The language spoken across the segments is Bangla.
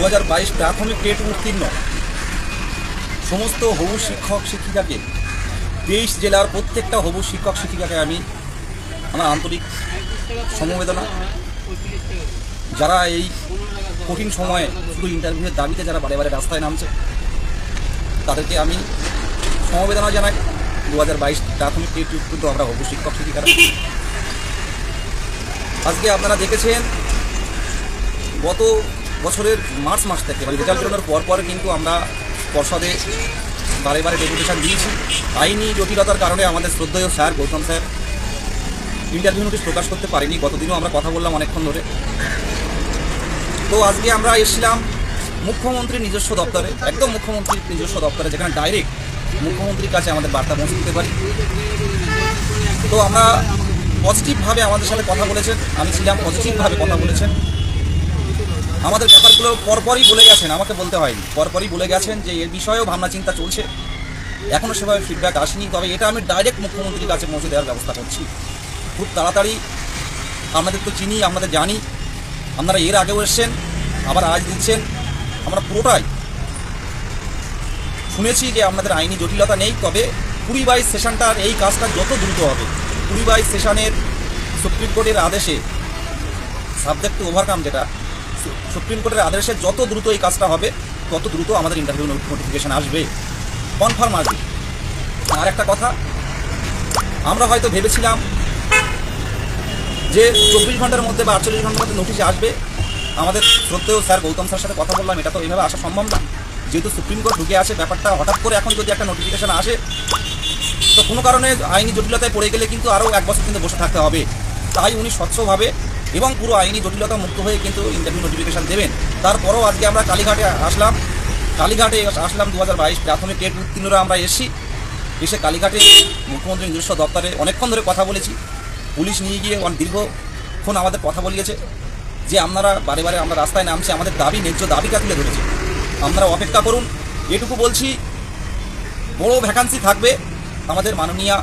2022 প্রাথমিক টেট উত্তীর্ণ সমস্ত হবু শিক্ষক শিক্ষিকাকে 23 জেলার প্রত্যেকটা হবু শিক্ষক শিক্ষিকাকে আমি আমার আন্তরিক সমবেদনা, যারা এই কঠিন সময়ে শুধু ইন্টারভিউয়ের দাবিতে যারা বারে বারে রাস্তায় নামছে তাদেরকে আমি সমবেদনা জানাই। 2022 প্রাথমিক টেট উত্তীর্ণ আমরা হবু শিক্ষক শিক্ষিকারা। আজকে আপনারা দেখেছেন গত বছরের মার্চ মাস থেকে মানে রেজাল্ট বেরোনোর পর কিন্তু আমরা পর্ষদে বারে বারে ডেপুটেশন দিয়েছি। আইনি জটিলতার কারণে আমাদের শ্রদ্ধেয় sir Gautam sir interview notice প্রকাশ করতে পারিনি। গতদিনও আমরা কথা বললাম অনেকক্ষণ ধরে। তো আজকে আমরা এসেছিলাম মুখ্যমন্ত্রীর নিজস্ব দপ্তরে, একদম মুখ্যমন্ত্রীর নিজস্ব দপ্তরে, যেখানে ডাইরেক্ট মুখ্যমন্ত্রীর কাছে আমাদের বার্তা পৌঁছে দিতে পারি। তো আমরা পজিটিভভাবে আমাদের সাথে কথা বলেছেন, আমি ছিলাম, পজিটিভভাবে কথা বলেছেন। আমাদের ব্যাপারগুলো পরপরই বলে গেছেন, আমাকে বলতে হয়নি, পরপরই বলে গেছেন যে এর বিষয়েও ভাবনা চিন্তা চলছে। এখনও সেভাবে ফিডব্যাক আসেনি, তবে এটা আমি ডাইরেক্ট মুখ্যমন্ত্রীর কাছে পৌঁছে দেওয়ার ব্যবস্থা করছি খুব তাড়াতাড়ি। আমাদের তো চিনি, আমাদের জানি, আপনারা এর আগেও এসছেন, আবার আজ দিচ্ছেন। আমরা পুরোটাই শুনেছি যে আপনাদের আইনি জটিলতা নেই, তবে 2022 সেশনটার এই কাজটা যত দ্রুত হবে, 2022 সেশনের সুপ্রিম কোর্টের আদেশে সাবজেক্ট টু ওভারকাম, যেটা সুপ্রিম কোর্টের আদেশে যত দ্রুত এই কাজটা হবে তত দ্রুত আমাদের ইন্টারভিউ নোটিফিকেশান আসবে, কনফার্ম আসবে। আর একটা কথা, আমরা হয়তো ভেবেছিলাম যে 24 ঘন্টার মধ্যে বা 48 ঘন্টার মধ্যে নোটিশ আসবে। আমাদের শ্রদ্ধেয় স্যার গৌতম স্যার সাথে কথা বললাম, এটা তো এইভাবে আসা সম্ভব না, যেহেতু সুপ্রিম কোর্ট ঢুকে আসে ব্যাপারটা। হঠাৎ করে এখন যদি একটা নোটিফিকেশান আসে তো কোনো কারণে আইনি জটিলতায় পড়ে গেলে কিন্তু আরও 1 বছর কিন্তু বসে থাকতে হবে। তাই উনি স্বচ্ছভাবে এবং পুরো আইনি জটিলতা মুক্ত হয়ে কিন্তু ইন্টারভিউ নোটিফিকেশান দেবেন। তারপরও আজকে আমরা কালীঘাটে আসলাম 2022 প্রাথমিক টেট উত্তীর্ণরা আমরা এসে কালীঘাটে মুখ্যমন্ত্রীর নিজস্ব দপ্তরে অনেকক্ষণ ধরে কথা বলেছি। পুলিশ নিয়ে গিয়ে দীর্ঘক্ষণ আমাদের কথা বলিয়েছে যে আপনারা বারে বারে আমরা রাস্তায় নামছি, আমাদের দাবি, ন্যায্য দাবিটা তুলে ধরেছি, আপনারা অপেক্ষা করুন। এটুকু বলছি, বড় ভ্যাকান্সি থাকবে, আমাদের মাননীয়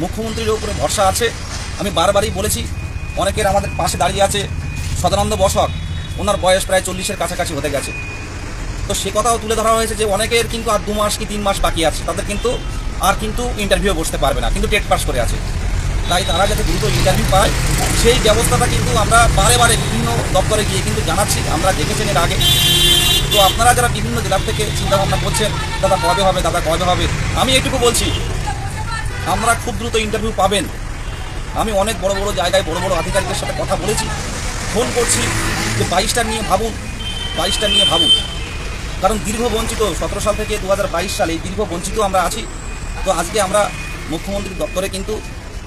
মুখ্যমন্ত্রীর উপরে ভরসা আছে। আমি বারবারই বলেছি, অনেকের আমাদের পাশে দাঁড়িয়ে আছে সদানন্দ বসক, ওনার বয়স প্রায় 40-এর কাছাকাছি হতে গেছে। তো সে কথাও তুলে ধরা হয়েছে যে অনেকের কিন্তু আর 2 মাস কি 3 মাস বাকি আছে, তাদের কিন্তু আর কিন্তু ইন্টারভিউ বসতে পারবে না, কিন্তু টেট পাস করে আছে। তাই তারা যাতে দ্রুত ইন্টারভিউ পায় সেই ব্যবস্থাটা কিন্তু আমরা বারে বারে বিভিন্ন দপ্তরে গিয়ে কিন্তু জানাচ্ছি। আমরা দেখেছেন এর আগে। তো আপনারা যারা বিভিন্ন জেলার থেকে চিন্তাভাবনা করছেন দাদা কবে হবে, দাদা কবে হবে, আমি এইটুকু বলছি, আমরা খুব দ্রুত ইন্টারভিউ পাবেন। আমি অনেক বড় বড় জায়গায় বড় বড় আধিকারিকের সাথে কথা বলেছি, ফোন করছি যে 22টা নিয়ে ভাবুন, 22টা নিয়ে ভাবুন। কারণ দীর্ঘ বঞ্চিত, 17 সাল থেকে 2022 সালে এই দীর্ঘ বঞ্চিত আমরা আছি। তো আজকে আমরা মুখ্যমন্ত্রীর দপ্তরে কিন্তু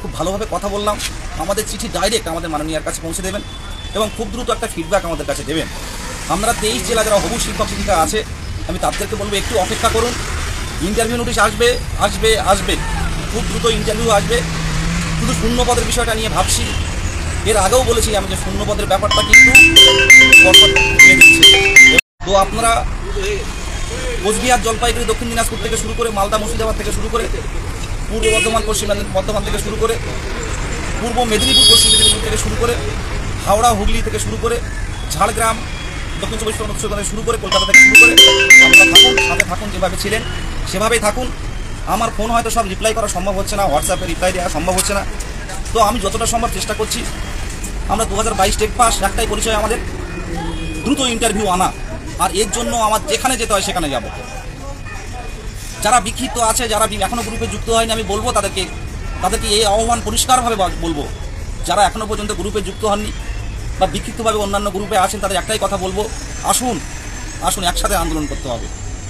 খুব ভালোভাবে কথা বললাম। আমাদের চিঠি ডাইরেক্ট আমাদের মাননীয়ার কাছে পৌঁছে দেবেন এবং খুব দ্রুত একটা ফিডব্যাক আমাদের কাছে দেবেন। আমরা 23 জেলা যারা হবু শিক্ষক শিক্ষিকা আছে, আমি তাদেরকে বলবো একটু অপেক্ষা করুন। ইন্টারভিউ নোটিশ আসবে আসবে আসবে, খুব দ্রুত ইন্টারভিউ আসবে। শুধু শূন্যপদের বিষয়টা নিয়ে ভাবছি, এর আগেও বলেছি আমি যে শূন্যপদের ব্যাপারটা কিন্তু তো আপনারা কোচবিহার, জলপাইগুড়ি, দক্ষিণ দিনাজপুর থেকে শুরু করে মালদা, মুর্শিদাবাদ থেকে শুরু করে পূর্ব বর্ধমান, পশ্চিম বর্ধমান থেকে শুরু করে পূর্ব মেদিনীপুর, পশ্চিম মেদিনীপুর থেকে শুরু করে হাওড়া, হুগলি থেকে শুরু করে ঝাড়গ্রাম, দক্ষিণ 24 পরগনা থেকে শুরু করে কলকাতা থেকে শুরু করে আপনারা থাকুন, সাথে থাকুন, যেভাবে ছিলেন সেভাবেই থাকুন। আমার ফোন হয়তো সব রিপ্লাই করা সম্ভব হচ্ছে না, হোয়াটসঅ্যাপে রিপ্লাই দেওয়া সম্ভব হচ্ছে না। তো আমি যতটা সম্ভব চেষ্টা করছি। আমরা 2022 টেট পাস, একটাই পরিচয় আমাদের, দ্রুত ইন্টারভিউ আনা। আর এর জন্য আমার যেখানে যেতে হয় সেখানে যাব। যারা বিক্ষিপ্ত আছে, যারা এখনও গ্রুপে যুক্ত হয়নি, আমি বলবো তাদেরকে এই আহ্বান পরিষ্কারভাবে বলবো, যারা এখনও পর্যন্ত গ্রুপে যুক্ত হননি বা বিক্ষিপ্তভাবে অন্যান্য গ্রুপে আছেন, তাদের একটাই কথা বলবো, আসুন আসুন, একসাথে আন্দোলন করতে হবে।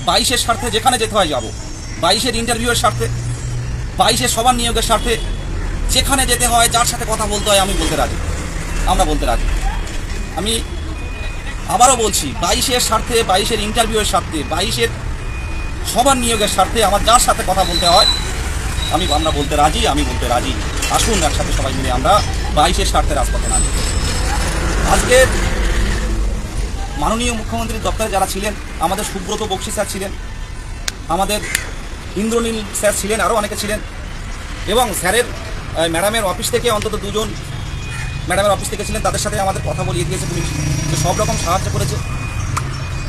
22-এর স্বার্থে যেখানে যেতে হয় যাব, 22-এর ইন্টারভিউয়ের স্বার্থে, 22-এর সবার নিয়োগের স্বার্থে, যেখানে যেতে হয়, যার সাথে কথা বলতে হয়, আমি বলতে রাজি, আমরা বলতে রাজি। আমি আবারও বলছি, 22-এর স্বার্থে, 22-এর ইন্টারভিউয়ের স্বার্থে, 22-এর সবার নিয়োগের স্বার্থে আমার যার সাথে কথা বলতে হয় আমরা বলতে রাজি, আমি বলতে রাজি। আসুন একসাথে সবাই মিলে আমরা 22-এর স্বার্থে রাজপথে নামি। আজকে মাননীয় মুখ্যমন্ত্রীর দপ্তরে যারা ছিলেন, আমাদের সুব্রত বক্সি স্যার ছিলেন, আমাদের ইন্দ্রনীল স্যার ছিলেন, আরও অনেকে ছিলেন, এবং স্যারের ম্যাডামের অফিস থেকে অন্তত 2 জন ম্যাডামের অফিস থেকে ছিলেন। তাদের সাথে আমাদের কথা বলিয়ে দিয়েছে পুলিশ, যে সব রকম সাহায্য করেছে।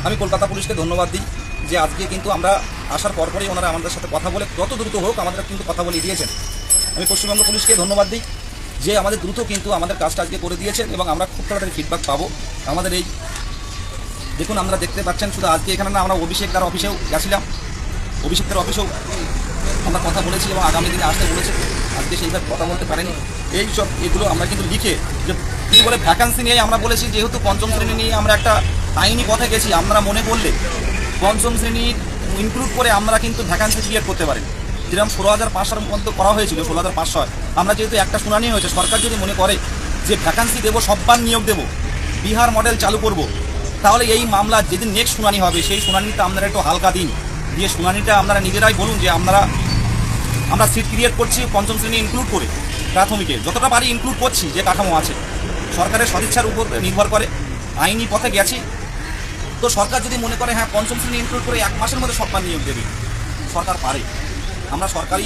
আমি কলকাতা পুলিশকে ধন্যবাদ দিই যে আজকে কিন্তু আমরা আসার পরপরই ওনারা আমাদের সাথে কথা বলে যত দ্রুত হোক আমাদের কিন্তু কথা বলে দিয়েছেন। আমি পশ্চিমবঙ্গ পুলিশকে ধন্যবাদ দিই যে আমাদের দ্রুত কিন্তু আমাদের কাজটা আজকে করে দিয়েছেন এবং আমরা খুব তাড়াতাড়ি ফিডব্যাক পাবো। আমাদের এই দেখুন আমরা দেখতে পাচ্ছেন শুধু আজকে এখানে না, আমরা অভিষেক তার অফিসেও গেছিলাম, অভিষেকের অফিসেও আমরা কথা বলেছি এবং আগামী দিনে আসতে বলেছি। আজকে সেইভাবে কথা বলতে পারেনি। এগুলো আমরা কিন্তু লিখে যে কিছু বলে ভ্যাকান্সি নিয়ে আমরা বলেছি, যেহেতু পঞ্চম শ্রেণী নিয়ে আমরা একটা আইনি পথে গেছি, আপনারা মনে করলে পঞ্চম শ্রেণীর ইনক্লুড করে আমরা কিন্তু ভ্যাকান্সি ক্রিয়েট করতে পারি। যেরকম 16,500 মধ্যে করা হয়েছিল, 16,500 আমরা যেহেতু একটা শুনানি হয়েছে, সরকার যদি মনে করে যে ভ্যাকান্সি দেবো, সববার নিয়োগ দেবো, বিহার মডেল চালু করব, তাহলে এই মামলা যেদিন নেক্সট শুনানি হবে সেই শুনানিটা আপনারা একটু হালকা দিন দিয়ে শুনানিটা আপনারা নিজেরাই বলুন যে আমরা সিট ক্রিয়েট করছি পঞ্চম শ্রেণী ইনক্লুড করে, প্রাথমিকে যতটা পারি ইনক্লুড করছি, যে কাঠামো আছে সরকারের সদিচ্ছার উপর নির্ভর করে আইনি পথে গেছি। তো সরকার যদি মনে করে হ্যাঁ পঞ্চম শ্রেণী ইনক্লুড করে 1 মাসের মধ্যে সববার নিয়োগ দেবে, সরকার পারে। আমরা সরকারি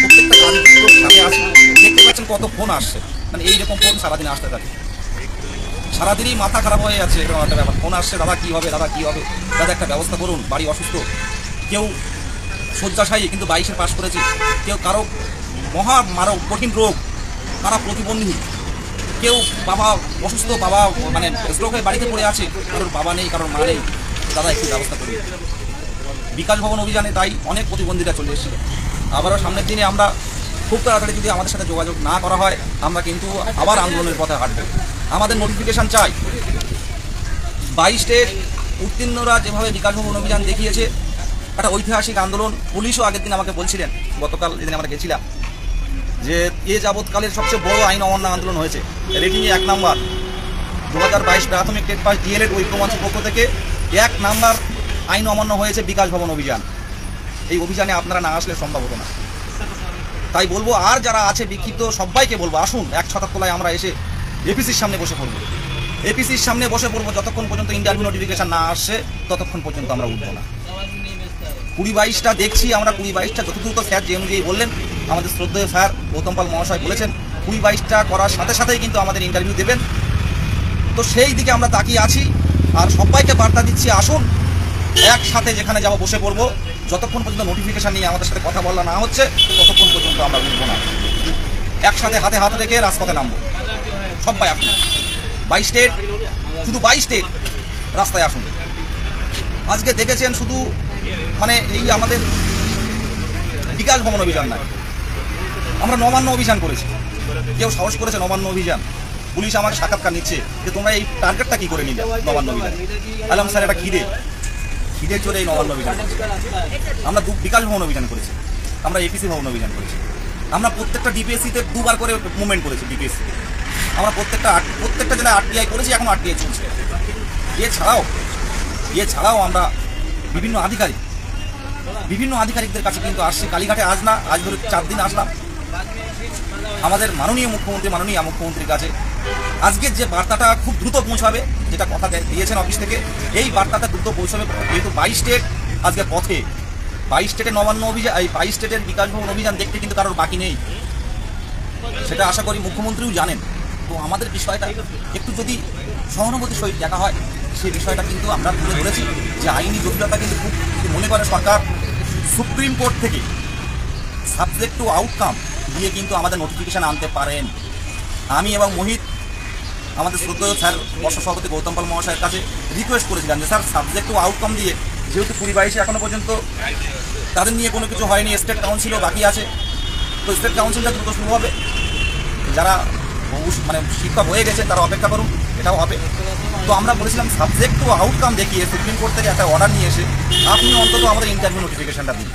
প্রত্যেকটা কাজের সাথে আসি, দেখতে পাচ্ছেন কত ফোন আসছে, মানে এইরকম ফোন সারাদিন আসতে থাকে, সারাদিনই মাথা খারাপ হয়ে যাচ্ছে এরকম একটা ব্যাপার। ফোন আসছে, দাদা কী হবে, দাদা কী হবে, দাদা একটা ব্যবস্থা করুন, বাড়ি অসুস্থ, কেউ শয্যাশায়ী কিন্তু 22-এ পাশ করেছে, কেউ কারো কঠিন রোগ, কারা প্রতিবন্ধী, কেউ বাবা অসুস্থ, বাবা মানে স্ট্রোক হয়ে বাড়িতে পড়ে আছে, কারোর বাবা নেই, কারোর মা নেই, দাদা একটু ব্যবস্থা করুন। বিকাশ ভবন অভিযানে তাই অনেক প্রতিবন্ধীরা চলে এসেছিল। আবারও সামনের দিনে আমরা খুব তাড়াতাড়ি যদি আমাদের সাথে যোগাযোগ না করা হয়, আমরা কিন্তু আবার আন্দোলনের পথে হাঁটব। আমাদের নোটিফিকেশান চাই। 22 উত্তীর্ণরা যেভাবে বিকাশ ভবন অভিযান দেখিয়েছে, একটা ঐতিহাসিক আন্দোলন। পুলিশও আগের দিন আমাকে বলছিলেন, গতকাল যেদিন আমরা গেছিলাম, যে যাবৎকালের সবচেয়ে বড় আইন অমান্য আন্দোলন হয়েছে, রেটিংয়ে 1 নম্বর। 2022 প্রাথমিক টেট পাস ডিএলএড ঐক্যমঞ্চের পক্ষ থেকে 1 নম্বর আইন অমান্য হয়েছে বিকাশ ভবন অভিযান। এই অভিযানে আপনারা না আসলে সম্ভব হতো না। তাই বলবো, আর যারা আছে বিক্ষিপ্ত সবাইকে বলবো, আসুন এক ছাতার তলায় আমরা এসে এপিসির সামনে বসে পড়বো। এপিসির সামনে বসে পড়বো, যতক্ষণ পর্যন্ত ইন্টারভিউ নোটিফিকেশান না আসছে ততক্ষণ পর্যন্ত আমরা উঠবো না। 20-22টা দেখছি আমরা, 20-22টা যত দ্রুত স্যার যে অনুযায়ী বললেন, আমাদের শ্রদ্ধেয় স্যার গৌতম পাল মহাশয় বলেছেন 20-22টা করার সাথে সাথেই কিন্তু আমাদের ইন্টারভিউ দেবেন। তো সেই দিকে আমরা তাকিয়ে আছি। আর সবাইকে বার্তা দিচ্ছি, আসুন একসাথে যেখানে যাবো বসে পড়বো। যতক্ষণ পর্যন্ত নোটিফিকেশান নিয়ে আমাদের সাথে কথা বলা না হচ্ছে ততক্ষণ পর্যন্ত আমরা উঠবো না। একসাথে হাতে হাত রেখে রাজপথে নামবো সবাই। আসুন 22 স্টেট, শুধু 22 স্টেট রাস্তায় আসুন। আজকে দেখেছেন শুধু মানে এই আমাদের বিকাশ ভবন অভিযান নয়, আমরা নবান্ন অভিযান করেছি। কেউ সাহস করেছে নবান্ন অভিযান? পুলিশ আমাকে সাক্ষাৎকার নিচ্ছে যে তোমরা এই টার্গেটটা কী করে নিলে নবান্ন অভিযান। আলাম স্যার, এটা খিদে চলে এই নবান্ন অভিযান করেছি। আমরা বিকাশ ভবন অভিযান করেছি, আমরা এপিসি ভবন অভিযান করেছি, আমরা প্রত্যেকটা ডিপিএসসিতে 2বার করে মুভমেন্ট করেছি। ডিপিএসসি আমরা প্রত্যেকটা জেলায় আরটিআই করেছি, এখন আরটিআই চলছে। এছাড়াও আমরা বিভিন্ন আধিকারিকদের কাছে কিন্তু আসছি। কালীঘাটে আজ ধরে 4 দিন আসলাম আমাদের মাননীয় মুখ্যমন্ত্রীর কাছে। আজকের যে বার্তাটা খুব দ্রুত পৌঁছাবে, যেটা কথা দিয়েছেন অফিস থেকে, এই বার্তাটা দ্রুত পৌঁছাবে। যেহেতু 22 স্টেট আজকে পথে, 22 স্টেটের নবান্ন অভিযান, এই 22 স্টেটের বিকাশ ভবন অভিযান দেখতে কিন্তু কারোর বাকি নেই, সেটা আশা করি মুখ্যমন্ত্রীও জানেন। তো আমাদের বিষয়টা একটু যদি সহানুভূতির সহিত দেখা হয়, সেই বিষয়টা কিন্তু আমরা তুলে ধরেছি যে আইনি জটিলতা কিন্তু খুব মনে করে সরকার সুপ্রিম কোর্ট থেকে সাবজেক্ট টু আউটকাম দিয়ে কিন্তু আমাদের নোটিফিকেশান আনতে পারেন। আমি এবং মোহিত আমাদের শ্রদ্ধেয় স্যার বর্ষ সভাপতি গৌতম পাল মহাশয়ের কাছে রিকোয়েস্ট করেছিলাম যে স্যার সাবজেক্ট টু আউটকাম দিয়ে, যেহেতু 20-22 এখনও পর্যন্ত তাদের নিয়ে কোনো কিছু হয়নি, স্টেট কাউন্সিলও বাকি আছে, তো স্টেট কাউন্সিলটা দ্রুত শুরু হবে। যারা মানে শিক্ষক হয়ে গেছে তারা অপেক্ষা করুন, এটাও হবে। তো আমরা বলেছিলাম সাবজেক্ট টু আউটকাম দেখিয়ে সুপ্রিম কোর্ট থেকে একটা অর্ডার নিয়ে এসে আপনি অন্তত আমাদের ইন্টারভিউ নোটিফিকেশানটা দিন।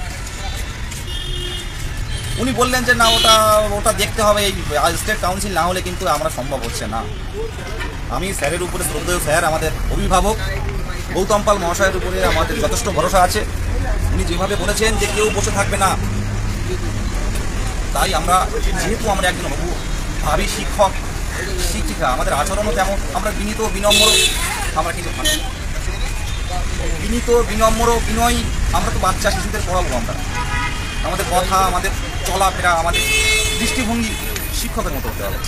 উনি বললেন যে না, ওটা দেখতে হবে, এই স্টেট কাউন্সিল না হলে কিন্তু আমরা সম্ভব হচ্ছে না। আমি স্যারের উপরে, শ্রদ্ধেয় স্যার আমাদের অভিভাবক গৌতম পাল মহাশয়ের উপরে আমাদের যথেষ্ট ভরসা আছে। উনি যেভাবে বলেছেন যে কেউ বসে থাকবে না, তাই আমরা যেহেতু আমরা একজন ভাবি শিক্ষিকা, আমাদের আচরণও তেমন, আমরা বিনীত বিনম্র, আমরা কিন্তু বিনয়ী। আমরা তো বাচ্চা শিশুদের পড়াবো, আমাদের কথা, আমাদের চলাফেরা, আমাদের দৃষ্টিভঙ্গি শিক্ষকের মতো হতে হবে।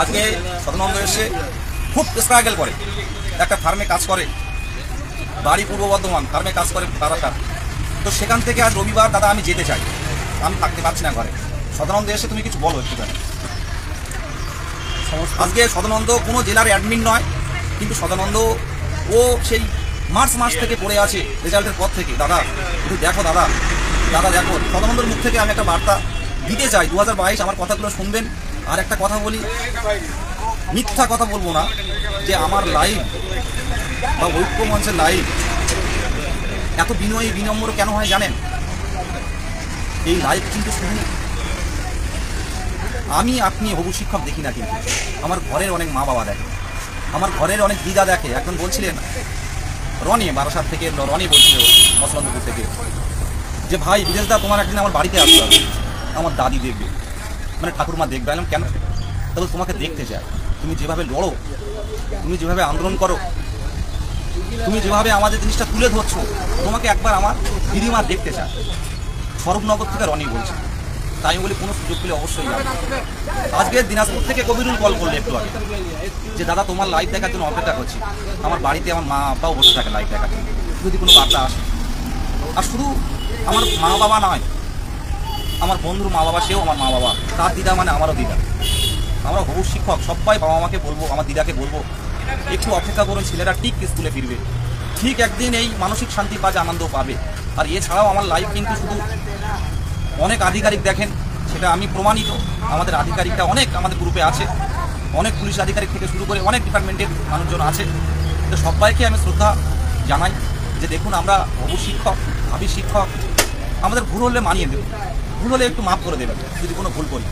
আজকে 7 নম্বর এসে খুব স্ট্রাগল করে, একটা ফার্মে কাজ করে, বাড়ি পূর্ব বর্ধমান, ফার্মে কাজ করে বারাসাত। তো সেখান থেকে আজ রবিবার দাদা আমি যেতে চাই, আমি থাকতে পারছি না ঘরে। সদানন্দে এসে তুমি কিছু বলো একটুখানি। আজকে সদানন্দ কোনো জেলার অ্যাডমিন নয়, কিন্তু সদানন্দ ও সেই মার্চ মাস থেকে পড়ে আছে রেজাল্টের পর থেকে। দাদা একটু দেখো, দাদা দাদা দেখো, সদানন্দর মুখ থেকে আমি একটা বার্তা দিতে চাই। 2022 আমার কথাগুলো শুনবেন। আর একটা কথা বলি, মিথ্যা কথা বলবো না, যে আমার লাইভ বা ঐক্য মঞ্চের লাইভ এত বিনয়ী বিনম্র কেন হয় জানেন? এই লাইভ কিন্তু শুধু আমি আপনি হবু শিক্ষক দেখি না, কিন্তু আমার ঘরের অনেক মা বাবা দেখে, আমার ঘরের অনেক দিদা দেখে। একজন বলছিলেন রনি, বারাসাত থেকে রনি বলছিল মসলন্দপুর থেকে, যে ভাই বিদেশদা তোমার একদিন আমার বাড়িতে আসতে হবে, আমার দাদি দেখবে, মানে ঠাকুরমা দেখবে। এলাম কেন? তাহলে তোমাকে দেখতে চায়, তুমি যেভাবে লড়ো, তুমি যেভাবে আন্দোলন করো, তুমি যেভাবে আমাদের জিনিসটা তুলে ধরছো, তোমাকে একবার আমার দিদিমা দেখতে চায়। স্বরূপনগর থেকে রনি বলছে। তাই আমি বলি কোনো সুযোগ পেলে অবশ্যই যাবে। আজকে দিনাজপুর থেকে কবিরুল কল করলে একটু আগে, যে দাদা তোমার লাইভ দেখার জন্য অপেক্ষা করছি। আমার বাড়িতে আমার মা আব্বাও বসে থাকে লাইভ দেখার জন্য, যদি কোনো বার্তা আসে। আর শুধু আমার মা বাবা নয়, আমার বন্ধুর মা বাবা, সেও আমার মা বাবা, তার দিদা মানে আমারও দিদা। আমরা হবু শিক্ষক সবাই বাবা মাকে বলবো, আমার দিদাকে বলবো, একটু অপেক্ষা করুন, ছেলেরা ঠিক স্কুলে ফিরবে, ঠিক একদিন এই মানসিক শান্তি পাবে, আনন্দ পাবে। আর এছাড়াও আমার লাইভ কিন্তু শুধু অনেক আধিকারিক দেখেন, সেটা আমি প্রমাণিত। আমাদের আধিকারিকরা অনেক আমাদের গ্রুপে আছে, অনেক পুলিশ আধিকারিক থেকে শুরু করে অনেক ডিপার্টমেন্টের মানুষজন আছে। তো সবাইকে আমি শ্রদ্ধা জানাই, যে দেখুন আমরা হবু শিক্ষক, ভাবি শিক্ষক, আমাদের ভুল হলে মানিয়ে দেব, ভুল হলে একটু মাফ করে দেবেন যদি কোনো ভুল করি।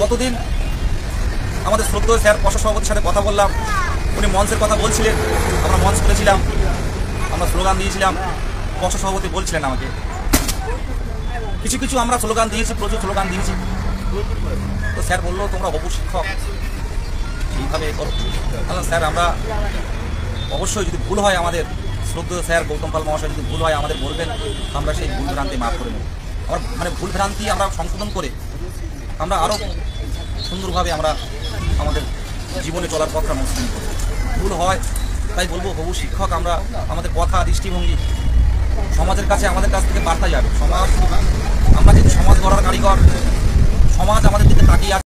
গতদিন আমাদের শ্রদ্ধেয় স্যার প্রশাসক সভাপতির সাথে কথা বললাম, উনি মঞ্চের কথা বলছিলেন, আমরা মঞ্চ করেছিলাম, আমরা স্লোগান দিয়েছিলাম। প্রশাসক সভাপতি বলছিলেন আমাকে, কিছু কিছু আমরা স্লোগান দিয়েছি, প্রচুর স্লোগান দিয়েছি। তো স্যার বললো তোমরা হবু শিক্ষক এইভাবে করো। বললাম স্যার আমরা অবশ্যই, যদি ভুল হয় আমাদের, শ্রদ্ধেয় স্যার গৌতম পাল মহাশয় যদি ভুল হয় আমাদের বলবেন, আমরা সেই ভুল ভ্রান্তি মাফ করে নেব। আমরা মানে ভুল ভ্রান্তি আমরা সংশোধন করে আমরা আরও সুন্দরভাবে আমরা আমাদের জীবনে চলার পথটা মসৃণ করি। ভুল হয় তাই বলবো হবু শিক্ষক আমরা, আমাদের কথা দৃষ্টিভঙ্গি সমাজের কাছে আমাদের কাছ থেকে বার্তা যাবে। সমাজ, আমরা যেহেতু সমাজ গড়ার কারিগর, সমাজ আমাদের দিকে তাকিয়ে আছে।